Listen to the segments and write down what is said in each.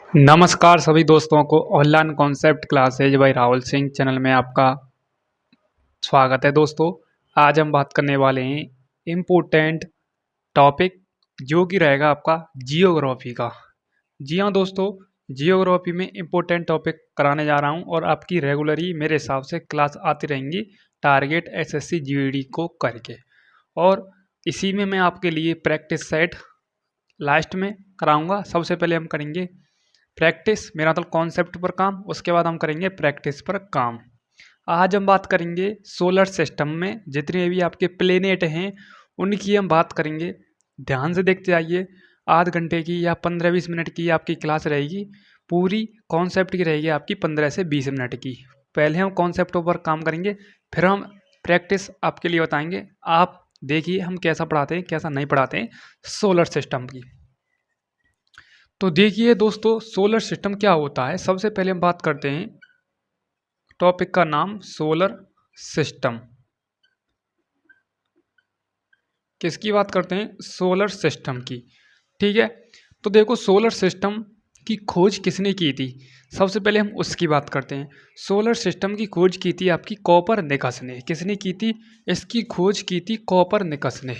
नमस्कार सभी दोस्तों को online concept classes by Rahul Singh channel में आपका स्वागत है। दोस्तों, आज हम बात करने वाले हैं इम्पोर्टेंट टॉपिक जो कि रहेगा आपका जियोग्राफी का। जी हाँ दोस्तों, जियोग्राफी में इम्पोर्टेंट टॉपिक कराने जा रहा हूँ और आपकी रेगुलरली मेरे हिसाब से क्लास आती रहेंगी टारगेट एसएससी जीडी को करके। और इसी में मैं आपके लिए प्रैक्टिस सेट लास्ट में कराऊंगा। सबसे पहले हम करेंगे प्रैक्टिस, मेरा तो कॉन्सेप्ट पर काम, उसके बाद हम करेंगे प्रैक्टिस पर काम। आज हम बात करेंगे सोलर सिस्टम में जितने भी आपके प्लेनेट हैं उनकी हम बात करेंगे। ध्यान से देखते आइए, आध घंटे की या 15-20 मिनट की आपकी क्लास रहेगी। पूरी कॉन्सेप्ट की रहेगी आपकी 15 से 20 मिनट की। पहले हम कॉन्सेप्टों पर काम करेंगे, फिर हम प्रैक्टिस आपके लिए बताएंगे। आप देखिए हम कैसा पढ़ाते हैं कैसा नहीं पढ़ाते हैं सोलर सिस्टम की। तो देखिए दोस्तों, सोलर सिस्टम क्या होता है। सबसे पहले हम बात करते हैं टॉपिक का नाम सोलर सिस्टम। किसकी बात करते हैं? सोलर सिस्टम की। ठीक है, तो देखो सोलर सिस्टम की खोज किसने की थी, सबसे पहले हम उसकी बात करते हैं। सोलर सिस्टम की खोज की थी आपकी कोपरनिकस ने। किसने की थी? इसकी खोज की थी कोपरनिकस ने।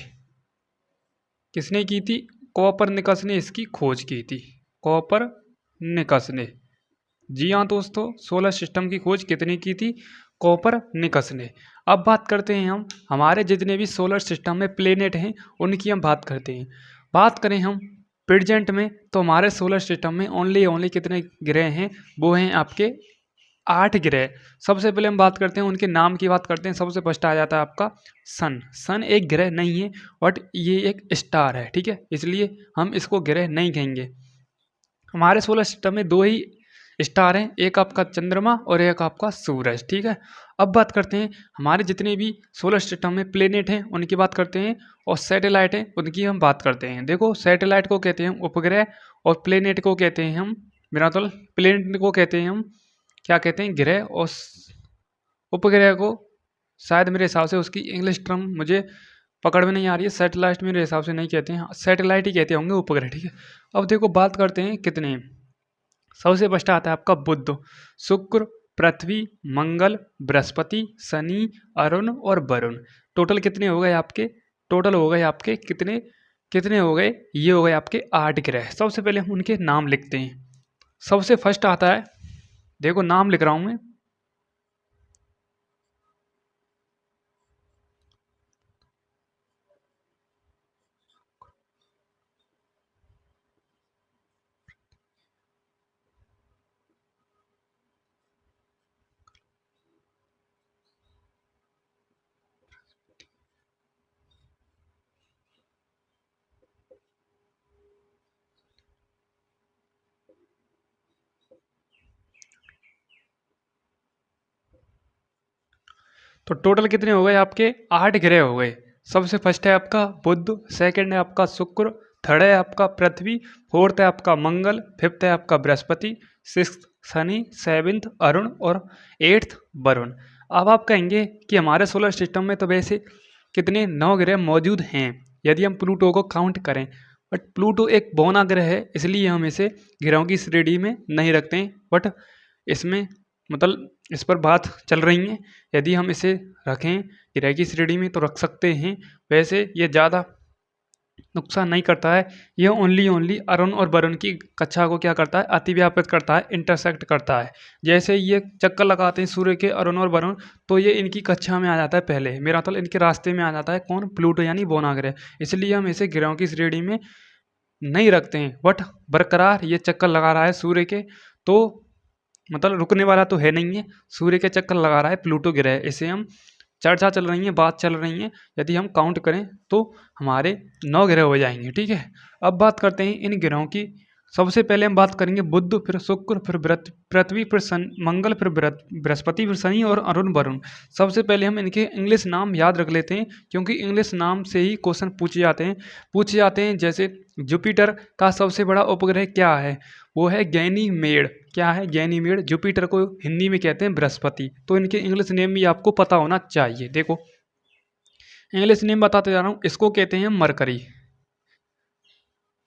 किसने की थी? कोपरनिकस ने इसकी खोज की थी। कोपरनिकस ने। जी हाँ दोस्तों, सोलर सिस्टम की खोज कितने की थी? कोपरनिकस ने। अब बात करते हैं हम हमारे जितने भी सोलर सिस्टम में प्लेनेट हैं उनकी हम बात करते हैं। बात करें हम प्रेजेंट में तो हमारे सोलर सिस्टम में ओनली कितने ग्रह हैं? वो हैं आपके 8 ग्रह। सबसे पहले हम बात करते हैं उनके नाम की बात करते हैं। सबसे फर्स्ट आ जाता है आपका सन। सन एक ग्रह नहीं है बट ये एक स्टार है, ठीक है, इसलिए हम इसको ग्रह नहीं कहेंगे। हमारे सोलर सिस्टम में दो ही स्टार हैं, एक आपका चंद्रमा और एक आपका सूरज, ठीक है। अब बात करते हैं हमारे जितने भी सोलर सिस्टम में प्लेनेट हैं उनकी बात करते हैं, और सैटेलाइट हैं उनकी हम बात करते हैं। देखो सैटेलाइट को कहते हैं हम उपग्रह, और प्लेनेट को कहते हैं हम, मेरा मतलब प्लेनेट को कहते हैं हम क्या कहते हैं? ग्रह। और उपग्रह को शायद मेरे हिसाब से उसकी इंग्लिश टर्म मुझे पकड़ में नहीं आ रही है। सैटेलाइट मेरे हिसाब से नहीं कहते हैं, सैटेलाइट ही कहते होंगे उपग्रह, ठीक है। अब देखो बात करते हैं कितने हैं। सबसे फर्स्ट आता है आपका बुध, शुक्र, पृथ्वी, मंगल, बृहस्पति, शनि, अरुण और वरुण। टोटल कितने हो गए आपके? टोटल हो गए आपके कितने? कितने हो गए? ये हो गए आपके 8 ग्रह। सबसे पहले हम उनके नाम लिखते हैं। सबसे फर्स्ट आता है, देखो नाम लिख रहा हूं मैं। तो टोटल कितने हो गए आपके? 8 ग्रह हो गए। सबसे फर्स्ट है आपका बुध, सेकंड है आपका शुक्र, थर्ड है आपका पृथ्वी, फोर्थ है आपका मंगल, फिफ्थ है आपका बृहस्पति, सिक्स्थ शनि, सेवेंथ अरुण और एट्थ वरुण। अब आप कहेंगे कि हमारे सोलर सिस्टम में तो वैसे कितने 9 ग्रह मौजूद हैं यदि हम प्लूटो को काउंट करें, बट प्लूटो एक बौना ग्रह है इसलिए हम इसे ग्रहों की श्रेणी में नहीं रखते हैं। बट इसमें मतलब इस पर बात चल रही है, यदि हम इसे रखें ग्रह की श्रेणी में तो रख सकते हैं। वैसे ये ज़्यादा नुकसान नहीं करता है। ये ओनली अरुण और वरुण की कक्षा को क्या करता है? अतिव्यापित करता है, इंटरसेक्ट करता है। जैसे ये चक्कर लगाते हैं सूर्य के अरुण और वरुण, तो ये इनकी कक्षा में आ जाता है पहले, मेरा मतलब इनके रास्ते में आ जाता है। कौन? प्लूटो यानी बौना ग्रह। इसलिए हम इसे ग्रहों की श्रेणी में नहीं रखते हैं। बट बरकरार ये चक्कर लगा रहा है सूर्य के, तो मतलब रुकने वाला तो है नहीं है। सूर्य के चक्कर लगा रहा है प्लूटो ग्रह, इसे हम चर्चा चल रही है, बात चल रही है, यदि हम काउंट करें तो हमारे 9 ग्रह हो जाएंगे, ठीक है। अब बात करते हैं इन ग्रहों की। सबसे पहले हम बात करेंगे बुध, फिर शुक्र, फिर पृथ्वी, फिर मंगल, फिर बृहस्पति, फिर शनि और अरुण वरुण। सबसे पहले हम इनके इंग्लिश नाम याद रख लेते हैं, क्योंकि इंग्लिश नाम से ही क्वेश्चन पूछे जाते हैं। जैसे जुपिटर का सबसे बड़ा उपग्रह क्या है? वो है गैनीमेड। क्या है? गैनीमेड। जुपिटर को हिंदी में कहते हैं बृहस्पति। तो इनके इंग्लिश नेम भी आपको पता होना चाहिए। देखो इंग्लिश नेम बताते जा रहा हूँ, इसको कहते हैं मरकरी।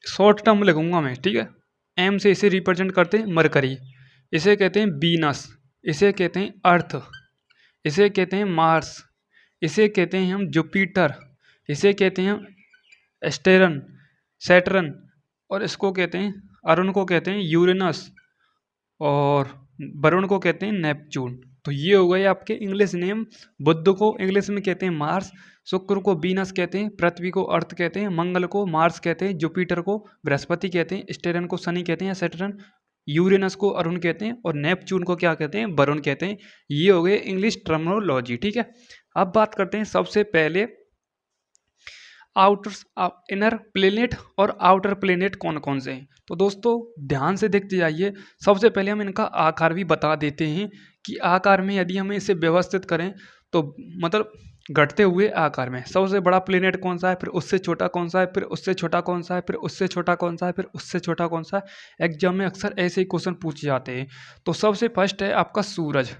शॉर्ट टर्म लिखूंगा मैं, ठीक है। एम से इसे रिप्रेजेंट करते हैं मरकरी, इसे कहते हैं वीनस, इसे कहते हैं अर्थ, इसे कहते हैं मार्स, इसे कहते हैं हम जुपिटर, इसे कहते हैं एस्टेरन सैटरन, और इसको कहते हैं अरुण को कहते हैं यूरेनस, और वरुण को कहते हैं नेपच्यून। तो ये हो गए आपके इंग्लिश नेम। बुध को इंग्लिश में कहते हैं मार्स, शुक्र को वीनस कहते हैं, पृथ्वी को अर्थ कहते हैं, मंगल को मार्स कहते हैं, जुपिटर को बृहस्पति कहते हैं, स्टेरन को शनि कहते हैं सैटर्न, यूरेनस को अरुण कहते हैं, और नेपच्यून को क्या कहते हैं, वरुण कहते हैं। ये हो गए इंग्लिश टर्मिनोलॉजी। ठीक है, अब बात करते हैं सबसे पहले आउटर इनर प्लेनेट और आउटर प्लेनेट कौन कौन से हैं। तो दोस्तों ध्यान से देखते जाइए। सबसे पहले हम इनका आकार भी बता देते हैं कि आकार में यदि हम इसे व्यवस्थित करें तो मतलब घटते हुए आकार में सबसे बड़ा प्लेनेट कौन सा है, फिर उससे छोटा कौन सा है, फिर उससे छोटा कौन सा है, फिर उससे छोटा कौन सा है, फिर उससे छोटा कौन सा है। एग्जाम में अक्सर ऐसे ही क्वेश्चन पूछे जाते हैं। तो सबसे फर्स्ट है आपका सूरज।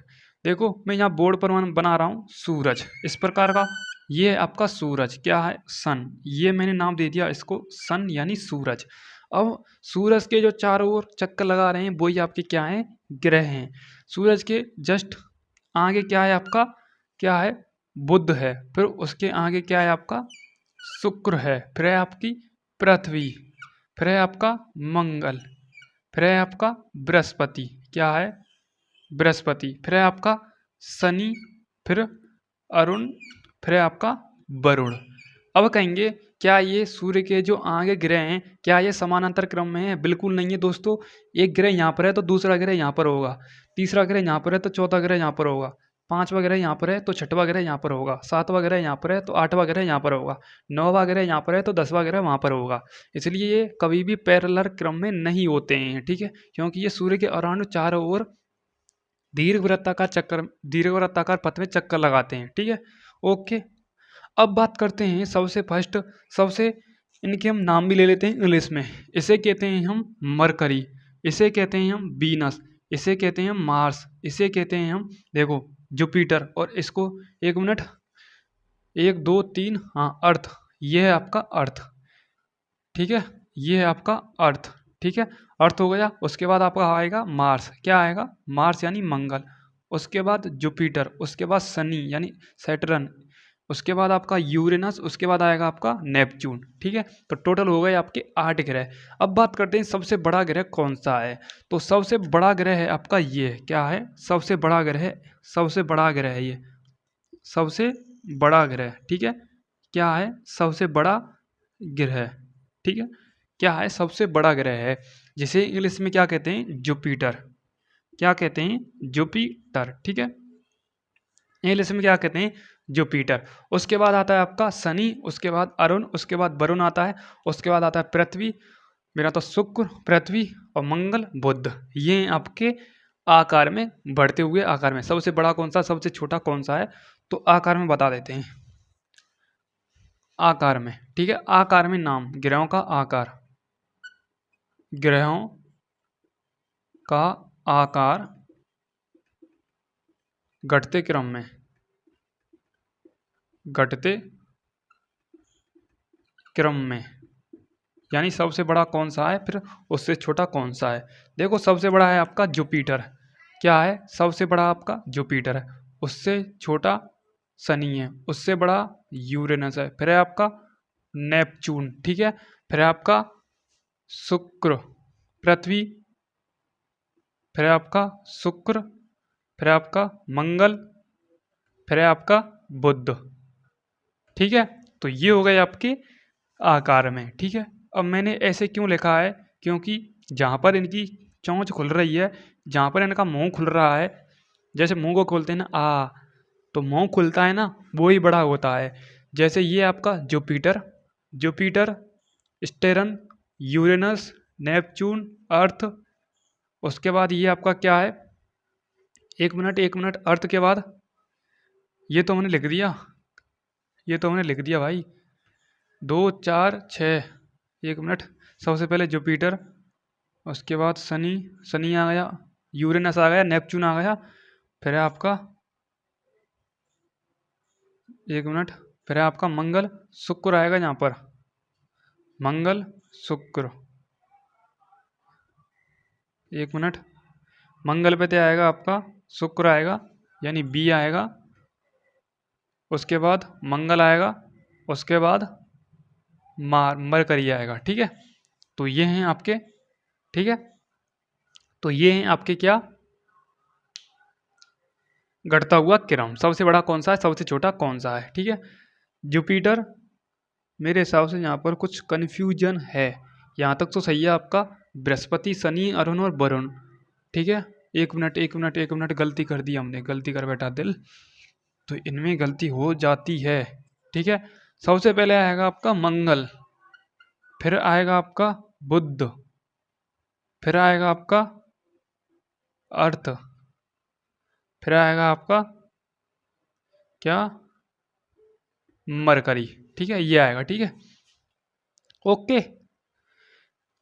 देखो मैं यहाँ बोर्ड पर बना रहा हूँ सूरज इस प्रकार का। ये है आपका सूरज, क्या है, सन। ये मैंने नाम दे दिया इसको सन यानी सूरज। अब सूरज के जो चारों ओर चक्कर लगा रहे हैं वही आपके क्या हैं, ग्रह हैं। सूरज के जस्ट आगे क्या है आपका, क्या है, बुध है। फिर उसके आगे क्या है आपका, शुक्र है। फिर है आपकी पृथ्वी, फिर है आपका मंगल, फिर है आपका बृहस्पति, क्या है, बृहस्पति। फिर है आपका शनि, फिर अरुण, फिर है आपका वरुण। अब कहेंगे क्या ये सूर्य के जो आगे ग्रह हैं क्या ये समानांतर क्रम में है? बिल्कुल नहीं है दोस्तों। एक ग्रह यहाँ पर है तो दूसरा ग्रह यहाँ पर होगा, तीसरा ग्रह यहाँ पर है तो चौथा ग्रह यहाँ पर होगा, पांचवा ग्रह यहाँ पर है तो छठवां ग्रह यहाँ पर होगा, सातवां ग्रह यहाँ पर है तो आठवां ग्रह यहाँ पर होगा, नौवां ग्रह यहाँ पर है तो 10वां ग्रह वहाँ पर होगा। इसलिए ये कभी भी पैरेलल क्रम में नहीं होते हैं। ठीक है, क्योंकि ये सूर्य के अराउंड चारों ओर दीर्घ वृत्ताकार पथ में चक्कर लगाते हैं। ठीक है, ओके। अब बात करते हैं सबसे फर्स्ट, सबसे इनके हम नाम भी ले लेते हैं इंग्लिश में। इसे कहते हैं हम मरकरी, इसे कहते हैं हम वीनस, इसे कहते हैं हम मार्स, इसे कहते हैं हम देखो जुपिटर, और इसको एक मिनट, एक दो तीन, हाँ अर्थ, ये है आपका अर्थ। ठीक है, ये है आपका अर्थ। ठीक है, अर्थ हो गया। उसके बाद आपका आएगा मार्स, क्या आएगा, मार्स यानी मंगल। उसके बाद जुपिटर, उसके बाद शनि यानी सैटर्न, उसके बाद आपका यूरेनस, उसके बाद आएगा आपका नेपच्यून। ठीक है, तो टोटल हो गए आपके 8 ग्रह। अब बात करते हैं सबसे बड़ा ग्रह कौन सा है। तो सबसे बड़ा ग्रह है आपका ये, क्या है, सबसे बड़ा ग्रह, सबसे बड़ा ग्रह है ये, सबसे बड़ा ग्रह। ठीक है, क्या है, सबसे बड़ा ग्रह। ठीक है, क्या है, सबसे बड़ा ग्रह है, जिसे इंग्लिश में क्या कहते हैं, जुपिटर। क्या कहते हैं, जुपिटर। ठीक है, इंग्लिश में क्या कहते हैं, जुपिटर। उसके बाद आता है आपका शनि, उसके बाद अरुण, उसके बाद वरुण आता है, उसके बाद आता है पृथ्वी, मेरा तो शुक्र, पृथ्वी और मंगल, बुध। ये आपके आकार में, बढ़ते हुए आकार में सबसे बड़ा कौन सा, सबसे छोटा कौन सा है, तो आकार में बता देते हैं। आकार में, ठीक है, आकार में नाम, ग्रहों का आकार, ग्रहों का आकार घटते क्रम में, घटते क्रम में, यानी सबसे बड़ा कौन सा है, फिर उससे छोटा कौन सा है। देखो सबसे बड़ा है आपका जुपिटर, क्या है, सबसे बड़ा आपका जुपिटर है, उससे छोटा शनि है, उससे बड़ा यूरेनस है, फिर है आपका नेपच्यून। ठीक है, फिर है आपका शुक्र, पृथ्वी, फिर है आपका शुक्र, फिर है आपका मंगल, फिर है आपका बुध। ठीक है, तो ये हो गए आपके आकार में। ठीक है, अब मैंने ऐसे क्यों लिखा है, क्योंकि जहाँ पर इनकी चोंच खुल रही है, जहाँ पर इनका मुंह खुल रहा है, जैसे मुंह को खोलते हैं ना तो मुंह खुलता है ना, वो ही बड़ा होता है। जैसे ये आपका जुपिटर, जुपिटर, स्टेरन, यूरेनस, नेपच्यून, अर्थ। उसके बाद ये आपका क्या है, एक मिनट एक मिनट, अर्थ के बाद ये तो हमने लिख दिया, ये तो हमने लिख दिया भाई, 2 4 6, एक मिनट। सबसे पहले जुपिटर, उसके बाद शनि, शनि आ गया, यूरेनस आ गया, नेपच्यून आ गया, फिर है आपका, एक मिनट, फिर है आपका मंगल, शुक्र आएगा यहाँ पर, मंगल, शुक्र, एक मिनट, मंगल पे तो आएगा आपका शुक्र आएगा, यानी बी आएगा, उसके बाद मंगल आएगा, उसके बाद मरकरी आएगा। ठीक है, तो ये हैं आपके, ठीक है, तो ये हैं आपके क्या, घटता हुआ क्रम। सबसे बड़ा कौन सा है, सबसे छोटा कौन सा है। ठीक है, जुपिटर, मेरे हिसाब से यहाँ पर कुछ कन्फ्यूजन है, यहाँ तक तो सही है आपका, बृहस्पति, शनि, अरुण और वरुण। ठीक है, एक मिनट एक मिनट एक मिनट, गलती कर दी हमने, गलती कर बैठा दिल, तो इनमें गलती हो जाती है। ठीक है, सबसे पहले आएगा आपका मंगल, फिर आएगा आपका बुध, फिर आएगा आपका अर्थ, फिर आएगा आपका क्या, मरकरी। ठीक है, ये आएगा। ठीक है, ओके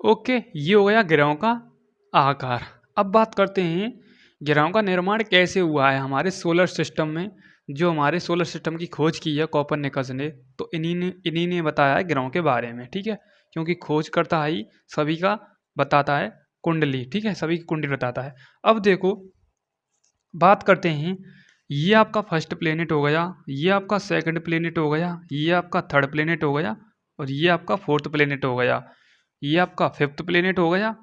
ओके, ये हो गया ग्रहों का आकार। अब बात करते हैं ग्रहों का निर्माण कैसे हुआ है हमारे सोलर सिस्टम में। जो हमारे सोलर सिस्टम की खोज की है कोपरनिकस ने, तो इन्हीं ने बताया है ग्रहों के बारे में। ठीक है, क्योंकि खोज करता ही सभी का बताता है कुंडली। ठीक है, सभी की कुंडली बताता है। अब देखो, बात करते हैं, ये आपका फर्स्ट प्लेनेट हो गया, ये आपका सेकंड प्लेनेट हो गया, ये आपका थर्ड प्लेनेट हो गया, और ये आपका फोर्थ प्लेनेट हो गया, ये आपका फिफ्थ प्लेनेट हो गया,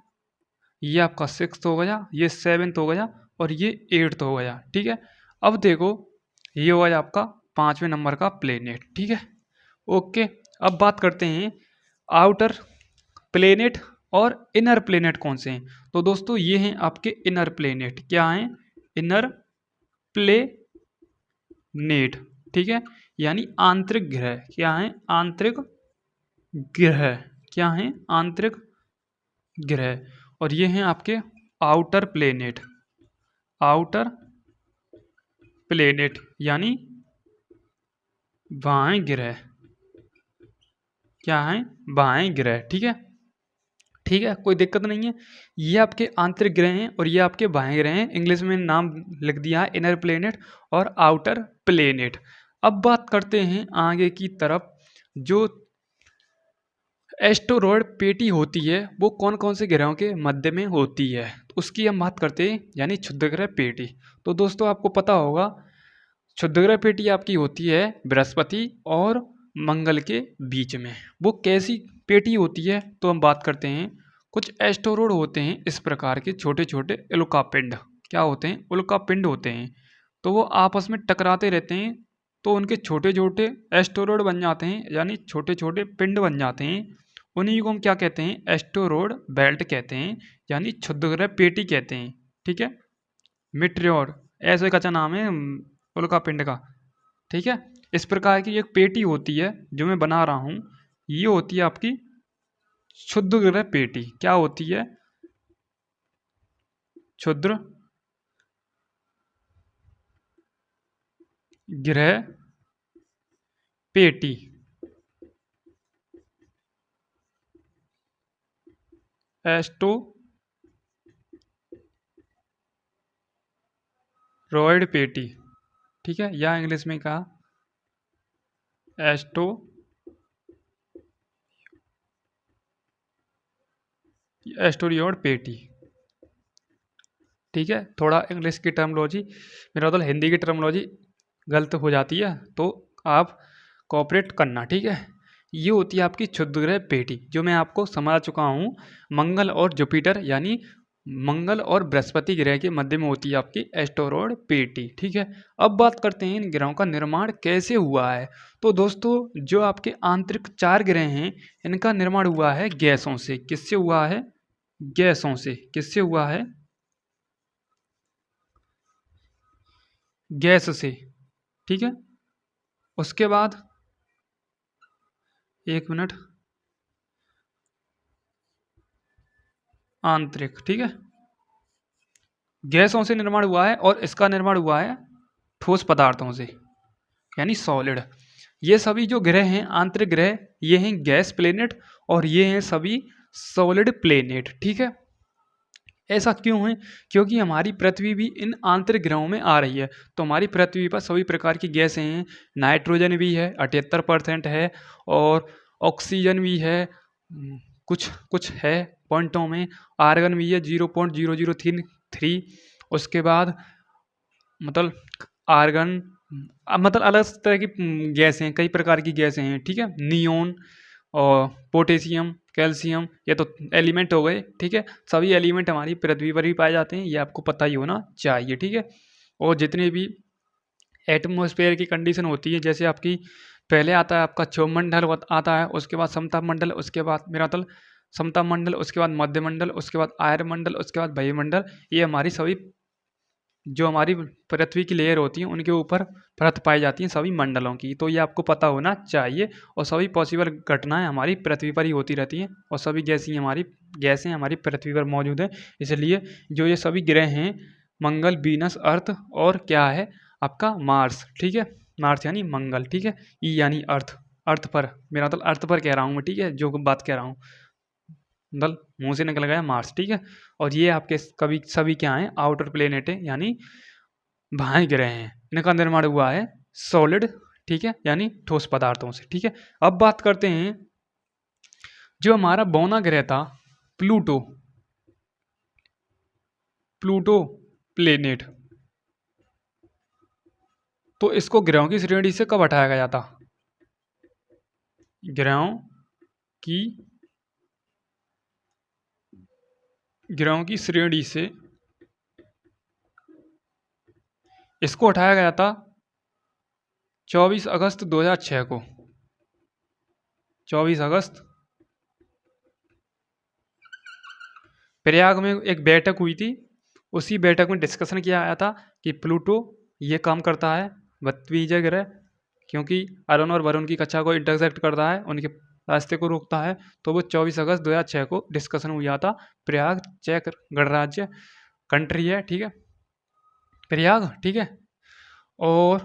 ये आपका सिक्स्थ हो गया, ये सेवेंथ हो गया, और ये एट्थ हो गया। ठीक है, अब देखो, ये हो गया आपका पांचवें नंबर का प्लेनेट। ठीक है, ओके। अब बात करते हैं आउटर प्लेनेट और इनर प्लेनेट कौन से हैं। तो दोस्तों, ये हैं आपके इनर प्लेनेट। क्या हैं, इनर प्लेनेट। ठीक है, यानी आंतरिक ग्रह। क्या है, आंतरिक ग्रह। क्या है, आंतरिक ग्रह। और ये हैं आपके आउटर प्लेनेट, आउटर प्लेनेट यानी बाएं ग्रह। क्या है, बाएं ग्रह। ठीक है, ठीक है, कोई दिक्कत नहीं है। ये आपके आंतरिक ग्रह हैं और ये आपके बाएं ग्रह हैं। इंग्लिश में नाम लिख दिया है, इनर प्लेनेट और आउटर प्लेनेट। अब बात करते हैं आगे की तरफ, जो एस्टेरॉयड पेटी होती है वो कौन कौन से ग्रहों के मध्य में होती है, तो उसकी हम बात करते हैं, यानी क्षुद्र ग्रह पेटी। तो दोस्तों, आपको पता होगा, क्षुद्र ग्रह पेटी आपकी होती है बृहस्पति और मंगल के बीच में। वो कैसी पेटी होती है, तो हम बात करते हैं, कुछ एस्टेरॉयड होते हैं इस प्रकार के छोटे छोटे उल्कापिंड। क्या होते हैं, उल्कापिंड होते हैं। तो वो आपस में टकराते रहते हैं, तो उनके छोटे छोटे एस्टेरॉयड बन जाते हैं, यानी छोटे छोटे पिंड बन जाते हैं। उन्हीं को हम क्या कहते हैं, एस्टेरॉयड बेल्ट कहते हैं, यानी क्षुद्र ग्रह पेटी कहते हैं। ठीक है, मिट्रियोर ऐसे कच्चा नाम है उल्कापिंड का। ठीक है, इस प्रकार की एक पेटी होती है जो मैं बना रहा हूँ, ये होती है आपकी क्षुद्र ग्रह पेटी। क्या होती है, क्षुद्र ग्रह पेटी। एस्टेरॉयड पेटी। ठीक है, या इंग्लिश में कहा एस्टेरॉयड पेटी। ठीक है, थोड़ा इंग्लिश की टर्मोलॉजी, मेरा मतलब हिंदी की टर्मोलॉजी गलत हो जाती है, तो आप कोऑपरेट करना। ठीक है, ये होती है आपकी क्षुद्र ग्रह पेटी, जो मैं आपको समझा चुका हूँ। मंगल और जुपिटर यानी मंगल और बृहस्पति ग्रह के मध्य में होती है आपकी एस्टेरॉयड पेटी। ठीक है, अब बात करते हैं इन ग्रहों का निर्माण कैसे हुआ है। तो दोस्तों, जो आपके आंतरिक चार ग्रह हैं, इनका निर्माण हुआ है गैसों से। किससे हुआ है, गैसों से। किससे हुआ है, गैस से। ठीक है, उसके बाद एक मिनट, आंतरिक। ठीक है, गैसों से निर्माण हुआ है और इसका निर्माण हुआ है ठोस पदार्थों से, यानी सॉलिड। ये सभी जो ग्रह हैं आंतरिक ग्रह, ये हैं गैस प्लेनेट और ये हैं सभी सॉलिड प्लेनेट। ठीक है, ऐसा क्यों है, क्योंकि हमारी पृथ्वी भी इन आंतरिक ग्रहों में आ रही है। तो हमारी पृथ्वी पर सभी प्रकार की गैसें हैं, नाइट्रोजन भी है 78% है, और ऑक्सीजन भी है, कुछ कुछ है, पॉइंटों में आर्गन भी है 0.0033। उसके बाद मतलब आर्गन मतलब अलग तरह की गैसें हैं, कई प्रकार की गैसें हैं, ठीक है। नियोन और पोटेशियम, कैल्शियम, ये तो एलिमेंट हो गए, ठीक है। सभी एलिमेंट हमारी पृथ्वी पर भी पाए जाते हैं, ये आपको पता ही होना चाहिए, ठीक है। और जितने भी एटमॉस्फेयर की कंडीशन होती है, जैसे आपकी पहले आता है आपका क्षोभमंडल आता है, उसके बाद समताप मंडल, उसके बाद मेरा मतलब समताप मंडल, उसके बाद मध्यमंडल, उसके बाद आर्यमंडल, उसके बाद वायुमंडल। ये हमारी सभी जो हमारी पृथ्वी की लेयर होती है उनके ऊपर परत पाई जाती है सभी मंडलों की, तो ये आपको पता होना चाहिए। और सभी पॉसिबल घटनाएं हमारी पृथ्वी पर ही होती रहती हैं, और सभी गैसें हमारी पृथ्वी पर मौजूद हैं। इसलिए जो ये सभी ग्रह हैं, मंगल, वीनस, अर्थ और क्या है आपका मार्स, ठीक है। मार्स यानी मंगल, ठीक है। ई यानी अर्थ, अर्थ पर, मेरा मतलब अर्थ पर कह रहा हूँ मैं, ठीक है, जो बात कह रहा हूँ मतलब मुंह से निकल गया मार्स, ठीक है। और ये आपके कभी सभी क्या हैं, आउटर प्लेनेट है, यानी बाह्य ग्रह हैं। इनका निर्माण हुआ है सॉलिड, ठीक है, यानी ठोस पदार्थों से, ठीक है। अब बात करते हैं जो हमारा बौना ग्रह था प्लूटो, प्लूटो प्लेनेट, तो इसको ग्रहों की श्रेणी से कब हटाया गया था? ग्रहों की ग्रहों की श्रेणी से इसको हटाया गया था 24 अगस्त 2006 को। 24 अगस्त प्रयाग में एक बैठक हुई थी, उसी बैठक में डिस्कशन किया आया था कि प्लूटो ये काम करता है बत्तीजय ग्रह, क्योंकि अरुण और वरुण की कक्षा को इंटरसेक्ट करता है, उनके रास्ते को रोकता है। तो वो 24 अगस्त 2006 को डिस्कशन हुआ था। प्रयाग चेक गणराज्य कंट्री है, ठीक है, प्रयाग, ठीक है। और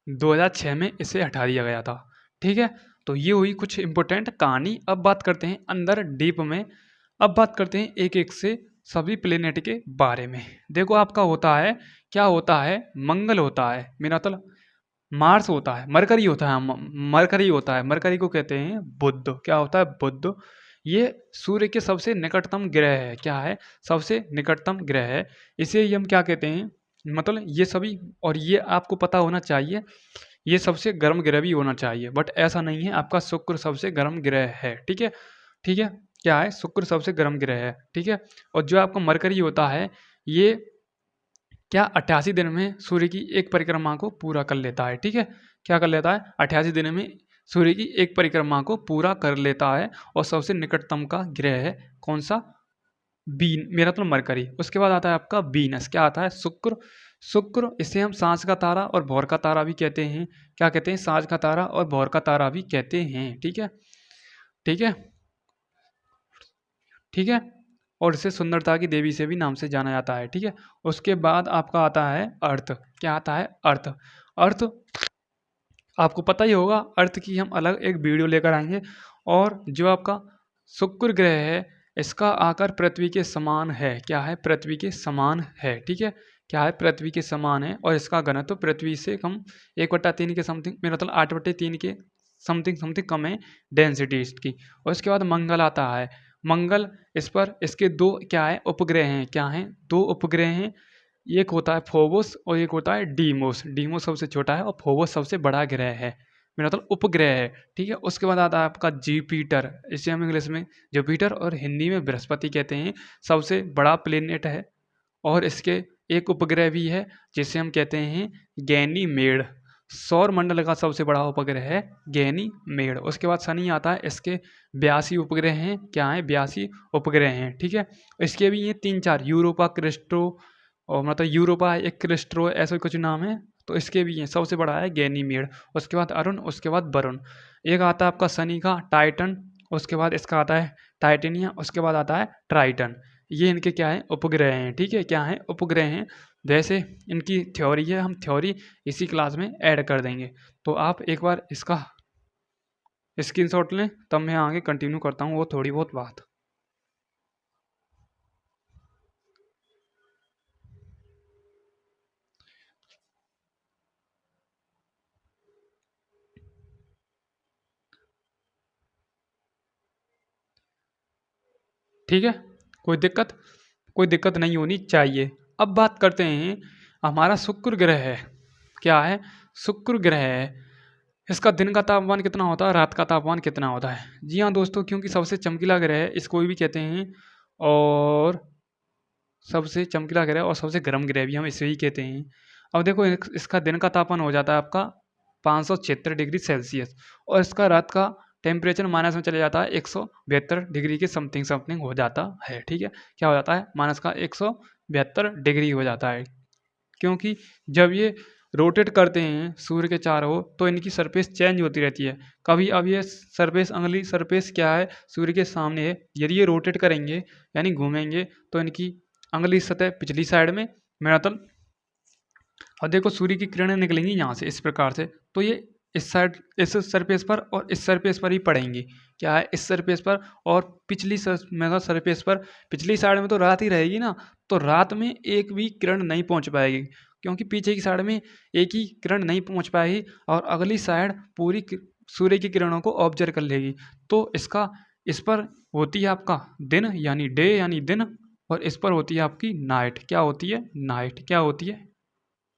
2006 में इसे हटा दिया गया था, ठीक है। तो ये हुई कुछ इंपॉर्टेंट कहानी। अब बात करते हैं अंदर डीप में, अब बात करते हैं एक एक से सभी प्लेनेट के बारे में। देखो आपका होता है, क्या होता है, मंगल होता है, मेरा मतलब मार्स होता है, मरकरी होता है, मरकरी होता है, मरकरी को कहते हैं बुध, क्या होता है, बुध। ये सूर्य के सबसे निकटतम ग्रह है, क्या है, सबसे निकटतम ग्रह है। इसे ही हम क्या कहते हैं, मतलब ये सभी, और ये आपको पता होना चाहिए, ये सबसे गर्म ग्रह भी होना चाहिए, बट ऐसा नहीं है, आपका शुक्र सबसे गर्म ग्रह है, ठीक है, ठीक है। क्या है, शुक्र सबसे गर्म ग्रह है, ठीक है। और जो आपका मरकरी होता है, ये क्या 88 दिन में सूर्य की एक परिक्रमा को पूरा कर लेता है, ठीक है। क्या कर लेता है, 88 दिन में सूर्य की एक परिक्रमा को पूरा कर लेता है। और सबसे निकटतम का ग्रह है कौन सा, बीन, मेरा तो मरकरी। उसके बाद आता है आपका वीनस, क्या आता है, शुक्र। शुक्र इसे हम सांझ का तारा और भोर का तारा भी कहते हैं, क्या कहते हैं, सांझ का तारा और भोर का तारा भी कहते हैं, ठीक है, ठीक है, ठीक है। और इसे सुंदरता की देवी से भी नाम से जाना जाता है, ठीक है। उसके बाद आपका आता है अर्थ, क्या आता है, अर्थ। अर्थ आपको पता ही होगा, अर्थ की हम अलग एक वीडियो लेकर आएंगे। और जो आपका शुक्र ग्रह है, इसका आकार पृथ्वी के समान है, क्या है, पृथ्वी के समान है, ठीक है, क्या है, पृथ्वी के समान है। और इसका घनत्व पृथ्वी से कम 1/3 के समथिंग, मेरा मतलब 8/3 के समथिंग समथिंग कम है डेंसिटी इसकी। और इसके बाद मंगल आता है। मंगल, इस पर इसके दो क्या है, उपग्रह हैं, क्या हैं, दो उपग्रह हैं। एक होता है फोबोस और एक होता है डीमोस। डीमोस सबसे छोटा है और फोबोस सबसे बड़ा ग्रह है, मेरा मतलब उपग्रह है, ठीक है। उसके बाद आता है आपका जुपिटर, इसे हम इंग्लिश में जुपिटर और हिंदी में बृहस्पति कहते हैं, सबसे बड़ा प्लेनेट है। और इसके एक उपग्रह भी है जिसे हम कहते हैं गैनीमेड। सौर मंडल का सबसे बड़ा उपग्रह है गैनीमेड। उसके बाद शनि आता है, इसके 82 उपग्रह हैं, क्या हैं, 82 उपग्रह हैं, ठीक है। इसके भी ये 3-4, यूरोपा, क्रिस्टो, और मतलब यूरोपा है, एक क्रिस्ट्रो, ऐसा कुछ नाम है। तो इसके भी हैं, सबसे बड़ा है गैनीमेड। उसके बाद अरुण, उसके बाद वरुण। एक आता है आपका शनि का टाइटन, उसके बाद इसका आता है टाइटेनिया, उसके बाद आता है ट्राइटन। ये इनके क्या है, उपग्रह हैं, ठीक है, क्या है, उपग्रह हैं। जैसे इनकी थ्योरी है, हम थ्योरी इसी क्लास में ऐड कर देंगे, तो आप एक बार इसका स्क्रीनशॉट लें, तब मैं आगे कंटिन्यू करता हूँ वो थोड़ी बहुत बात। ठीक है, कोई दिक्कत नहीं होनी चाहिए। अब बात करते हैं, हमारा शुक्र ग्रह है, क्या है, शुक्र ग्रह है, इसका दिन का तापमान कितना होता है, रात का तापमान कितना होता है। जी हाँ दोस्तों, क्योंकि सबसे चमकीला ग्रह है, इसको भी कहते हैं, और सबसे चमकीला ग्रह और सबसे गर्म ग्रह भी हम इसे ही कहते हैं। अब देखो इसका दिन का तापमान हो जाता है आपका 576 डिग्री सेल्सियस, और इसका रात का टेम्परेचर माइनस में चले जाता है 172 डिग्री के समथिंग समथिंग हो जाता है। ठीक है, क्या हो जाता है, माइनस का 172 डिग्री हो जाता है, क्योंकि जब ये रोटेट करते हैं सूर्य के चारों ओर तो इनकी सरफेस चेंज होती रहती है। कभी अब ये सरफेस, अगली सरफेस क्या है, सूर्य के सामने है, यदि ये रोटेट करेंगे यानी घूमेंगे तो इनकी अगली सतह पिछली साइड में, मेरा मतलब, और देखो सूर्य की किरणें निकलेंगी यहाँ से इस प्रकार से, तो ये इस साइड, इस सरफेस पर और इस सरफेस पर ही पड़ेंगी, क्या है, इस सरफेस पर और पिछली सरफेस पर। पिछली साइड में तो रात ही रहेगी ना, तो रात में एक भी किरण नहीं पहुँच पाएगी, क्योंकि पीछे की साइड में एक ही किरण नहीं पहुँच पाएगी, और अगली साइड पूरी सूर्य की किरणों को ऑब्जर्व कर लेगी। तो इसका, इस पर होती है आपका दिन यानी डे यानी दिन, और इस पर होती है आपकी नाइट, क्या होती है, नाइट, क्या होती है,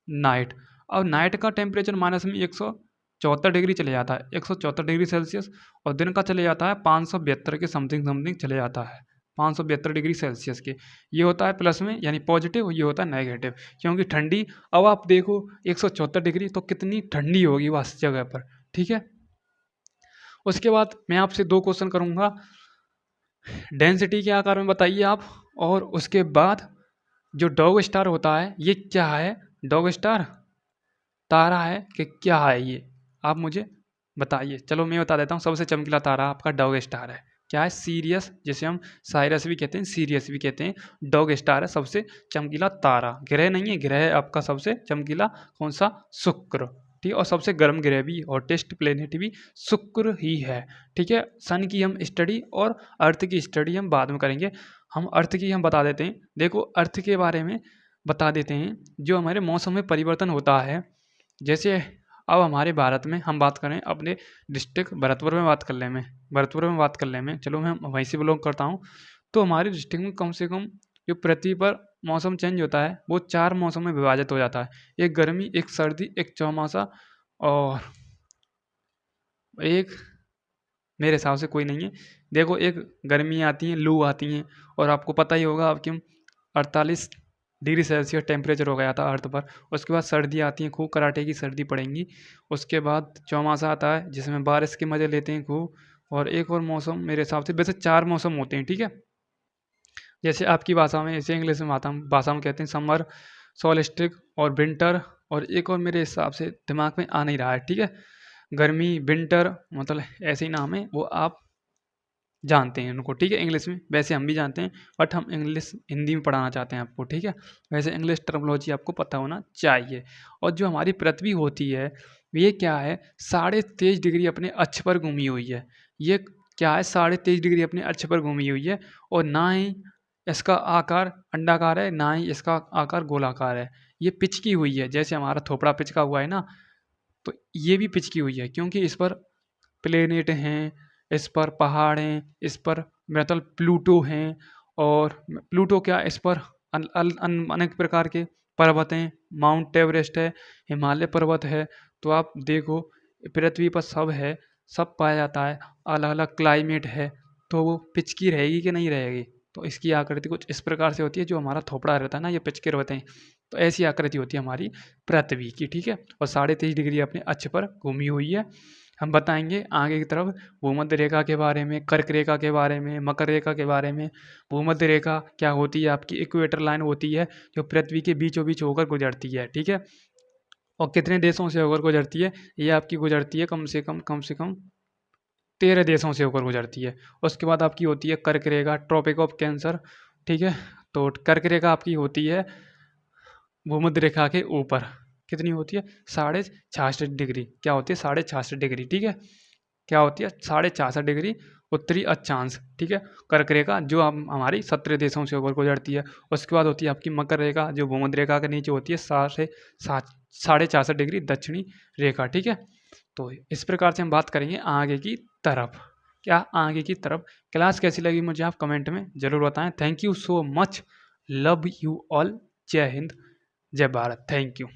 नाइट। और नाइट का टेम्परेचर माइनस में 174 डिग्री चले जाता है, 174 डिग्री सेल्सियस, और दिन का चले जाता है 572 के समथिंग समथिंग चले जाता है, 572 डिग्री सेल्सियस के। ये होता है प्लस में यानी पॉजिटिव, ये होता है नेगेटिव, क्योंकि ठंडी, अब आप देखो 174 डिग्री तो कितनी ठंडी होगी वह जगह पर। ठीक है, उसके बाद मैं आपसे 2 क्वेश्चन करूँगा, डेंसिटी के आकार में बताइए आप, और उसके बाद जो डॉग स्टार होता है ये क्या है, डॉग स्टार तारा है कि क्या है ये, आप मुझे बताइए। चलो मैं बता देता हूँ, सबसे चमकीला तारा आपका डॉग स्टार है, क्या है, सीरियस, जिसे हम साइरस भी कहते हैं, सीरियस भी कहते हैं, डॉग स्टार है सबसे चमकीला तारा। ग्रह नहीं है, ग्रह है आपका सबसे चमकीला कौन सा, शुक्र। ठीक है, और सबसे गर्म ग्रह भी, हॉटेस्ट प्लेनेट भी शुक्र ही है। ठीक है, सन की हम स्टडी और अर्थ की स्टडी हम बाद में करेंगे, हम अर्थ की हम बता देते हैं। देखो अर्थ के बारे में बता देते हैं, जो हमारे मौसम में परिवर्तन होता है, जैसे अब हमारे भारत में हम बात करें, अपने डिस्ट्रिक्ट भरतपुर में बात कर ले, में भरतपुर में बात कर ले, में चलो मैं वहीं से बिलोंग करता हूँ, तो हमारे डिस्ट्रिक्ट में कम से कम जो पृथ्वी पर मौसम चेंज होता है वो 4 मौसम में विभाजित हो जाता है, एक गर्मी, एक सर्दी, एक चौमासा, और एक, मेरे हिसाब से कोई नहीं है। देखो एक गर्मी आती हैं, लू आती हैं, और आपको पता ही होगा अब कि 48 डिग्री सेल्सियस टेम्परेचर हो गया था अर्थ पर। उसके बाद सर्दी आती है, खूब कराटे की सर्दी पड़ेंगी। उसके बाद चौमासा आता है जिसमें बारिश के मज़े लेते हैं खूब, और एक और मौसम मेरे हिसाब से, वैसे 4 मौसम होते हैं। ठीक है, जैसे आपकी भाषा में, जैसे इंग्लिश में भाषा में कहते हैं समर, सोलिस्टिक और विंटर, और एक और मेरे हिसाब से दिमाग में आ नहीं रहा है। ठीक है, गर्मी, विंटर, मतलब ऐसे ही नाम है, वो आप जानते हैं उनको। ठीक है, इंग्लिश में, वैसे हम भी जानते हैं, बट हम इंग्लिश हिंदी में पढ़ाना चाहते हैं आपको। ठीक है, वैसे इंग्लिश टर्मिनोलॉजी आपको पता होना चाहिए। और जो हमारी पृथ्वी होती है ये क्या है, 23.5 डिग्री अपने अक्ष पर घूमी हुई है। ये क्या है, 23.5 डिग्री अपने अक्ष पर घूमी हुई है, और ना ही इसका आकार अंडाकार है, ना ही इसका आकार गोलाकार है। ये पिचकी हुई है, जैसे हमारा थोपड़ा पिचका हुआ है ना, तो ये भी पिचकी हुई है, क्योंकि इस पर प्लेनेट हैं, इस पर पहाड़ हैं, इस पर मतलब प्लूटो हैं, और प्लूटो क्या, इस पर अनेक प्रकार के पर्वत हैं, माउंट एवरेस्ट है, हिमालय पर्वत है। तो आप देखो पृथ्वी पर सब है, सब पाया जाता है, अलग अलग क्लाइमेट है, तो वो पिचकी रहेगी कि नहीं रहेगी। तो इसकी आकृति कुछ इस प्रकार से होती है, जो हमारा थोपड़ा रहता है ना, ये पिचके रहते हैं, तो ऐसी आकृति होती है हमारी पृथ्वी की। ठीक है, और 23.5 डिग्री अपने अक्ष पर घूमी हुई है। हम बताएंगे आगे की तरफ भूमध्य रेखा के बारे में, कर्क रेखा के बारे में, मकर रेखा के बारे में। भूमध्य रेखा क्या होती है, आपकी इक्वेटर लाइन होती है, जो पृथ्वी के बीचों बीच होकर गुजरती है। ठीक है, और कितने देशों से होकर गुजरती है, ये आपकी गुजरती है कम से कम 13 देशों से होकर गुजरती है। उसके बाद आपकी होती है कर्क रेखा, ट्रॉपिक ऑफ कैंसर। ठीक है, तो कर्क रेखा आपकी होती है भूमध्य रेखा के ऊपर, कितनी होती है, 66.5 डिग्री, क्या होती है, 66.5 डिग्री। ठीक है, क्या होती है, 66.5 डिग्री उत्तरी अक्षांश। ठीक है, कर्क रेखा जो हम हमारी 17 देशों से होकर गुजरती है। उसके बाद होती है आपकी मकर रेखा, जो भूमध्य रेखा के नीचे होती है, 66.5 डिग्री दक्षिणी रेखा। ठीक है, तो इस प्रकार से हम बात करेंगे आगे की तरफ। क्या आगे की तरफ। क्लास कैसी लगी मुझे आप कमेंट में ज़रूर बताएं। Thank you so much, love you all, जय हिंद, जय भारत, थैंक यू।